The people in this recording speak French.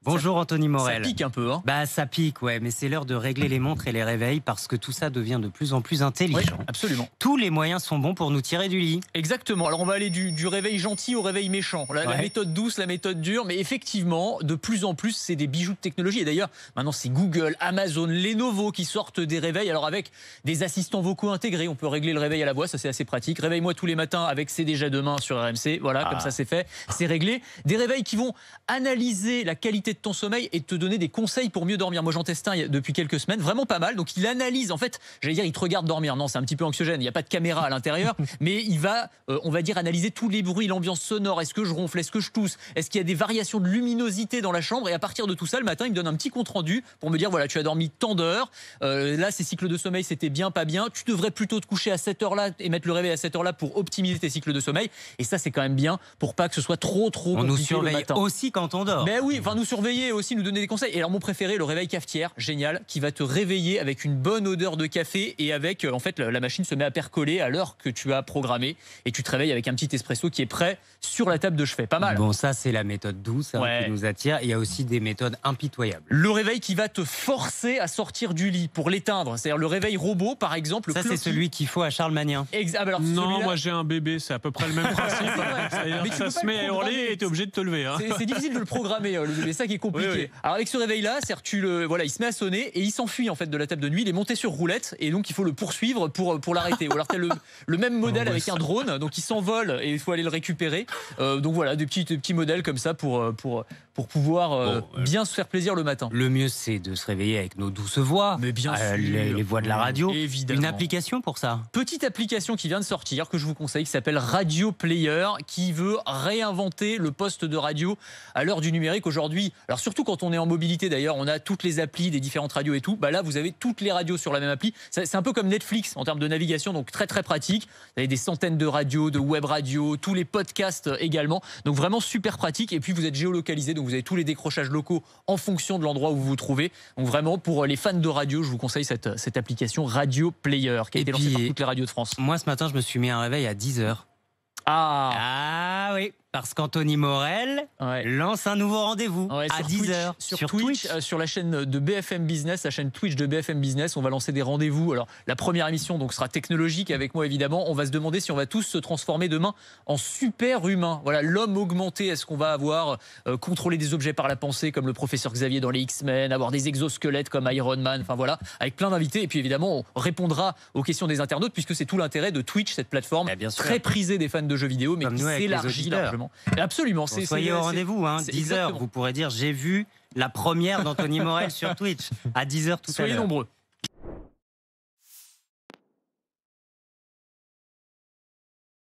Bonjour Anthony Morel. Ça pique un peu, hein? Bah ça pique, ouais, mais c'est l'heure de régler les montres et les réveils parce que tout ça devient de plus en plus intelligent. Oui, absolument. Tous les moyens sont bons pour nous tirer du lit. Exactement. Alors on va aller du réveil gentil au réveil méchant. La méthode douce, la méthode dure, mais effectivement, de plus en plus, c'est des bijoux de technologie. Et d'ailleurs, maintenant, c'est Google, Amazon, Lenovo qui sortent des réveils. Alors avec des assistants vocaux intégrés, on peut régler le réveil à la voix, ça c'est assez pratique. Réveille-moi tous les matins avec C'est déjà demain sur RMC. Voilà, comme ça c'est fait, c'est réglé. Des réveils qui vont analyser la qualité de ton sommeil et te donner des conseils pour mieux dormir. Moi j'en teste un depuis quelques semaines, vraiment pas mal. Donc il analyse, en fait, j'allais dire il te regarde dormir. Non, c'est un petit peu anxiogène, il n'y a pas de caméra à l'intérieur, mais il va, on va dire, analyser tous les bruits, l'ambiance sonore. Est-ce que je ronfle, est-ce que je tousse, est-ce qu'il y a des variations de luminosité dans la chambre? Et à partir de tout ça, le matin, il me donne un petit compte rendu pour me dire, voilà, tu as dormi tant d'heures, là ces cycles de sommeil c'était bien, pas bien, tu devrais plutôt te coucher à cette heure-là et mettre le réveil à cette heure-là pour optimiser tes cycles de sommeil. Et ça c'est quand même bien pour pas que ce soit trop compliqué. On nous surveille le matin aussi quand on dort. Mais oui, enfin nous surveiller aussi, nous donner des conseils. Et alors mon préféré, le réveil cafetière, génial, qui va te réveiller avec une bonne odeur de café et avec, en fait, la machine se met à percoler à l'heure que tu as programmée et tu te réveilles avec un petit espresso qui est prêt sur la table de chevet. Pas mal. Bon, ça c'est la méthode douce qui nous attire. Il y a aussi des méthodes impitoyables. Le réveil qui va te forcer à sortir du lit pour l'éteindre. C'est-à-dire le réveil robot, par exemple. Ça c'est celui qu'il faut à Charlemagnien. Alors, non, moi j'ai un bébé, c'est à peu près le même principe. Mais ça se met à hurler et tu es obligé de te lever. Hein. C'est difficile de le programmer, le bébé, ça qui est compliqué. Oui. Alors avec ce réveil-là, il se met à sonner et il s'enfuit en fait de la table de nuit. Il est monté sur roulette et donc il faut le poursuivre pour l'arrêter. Ou alors tu as le même modèle avec un drone, donc il s'envole et il faut aller le récupérer. Donc voilà, des petits modèles comme ça pour pouvoir bien se faire plaisir le matin. Le mieux c'est de se réveiller avec nos douces voix, mais bien sûr, les voix de la radio. Évidemment. Une application pour ça. Petite application qui vient de sortir que je vous conseille qui s'appelle Radio Player, qui veut réinventer le poste de radio à l'heure du numérique aujourd'hui. Alors surtout quand on est en mobilité d'ailleurs, on a toutes les applis des différentes radios et tout. Bah là vous avez toutes les radios sur la même appli. C'est un peu comme Netflix en termes de navigation, donc très très pratique. Vous avez des centaines de radios, de web radios, tous les podcasts également. Donc vraiment super pratique. Et puis vous êtes géolocalisé, donc vous avez tous les décrochages locaux en fonction de l'endroit où vous vous trouvez. Donc vraiment pour les fans de radio, je vous conseille cette application Radio Player qui a été lancée par toutes les radios de France. Moi ce matin je me suis mis un réveil à 10h. Ah oui, parce qu'Anthony Morel lance un nouveau rendez-vous à 10h sur Twitch, sur la chaîne de BFM Business, la chaîne Twitch de BFM Business. On va lancer des rendez-vous. Alors la première émission donc sera technologique avec moi évidemment. On va se demander si on va tous se transformer demain en super humains. Voilà, l'homme augmenté. Est-ce qu'on va avoir contrôler des objets par la pensée comme le professeur Xavier dans les X-Men, avoir des exosquelettes comme Iron Man. Enfin voilà, avec plein d'invités. Et puis évidemment on répondra aux questions des internautes puisque c'est tout l'intérêt de Twitch, cette plateforme très prisée des fans de jeux vidéo, mais qui s'élargit largement. Absolument. Soyez au rendez-vous, 10h. Vous pourrez dire j'ai vu la première d'Anthony Morel sur Twitch à 10h tout à l'heure. Soyez nombreux.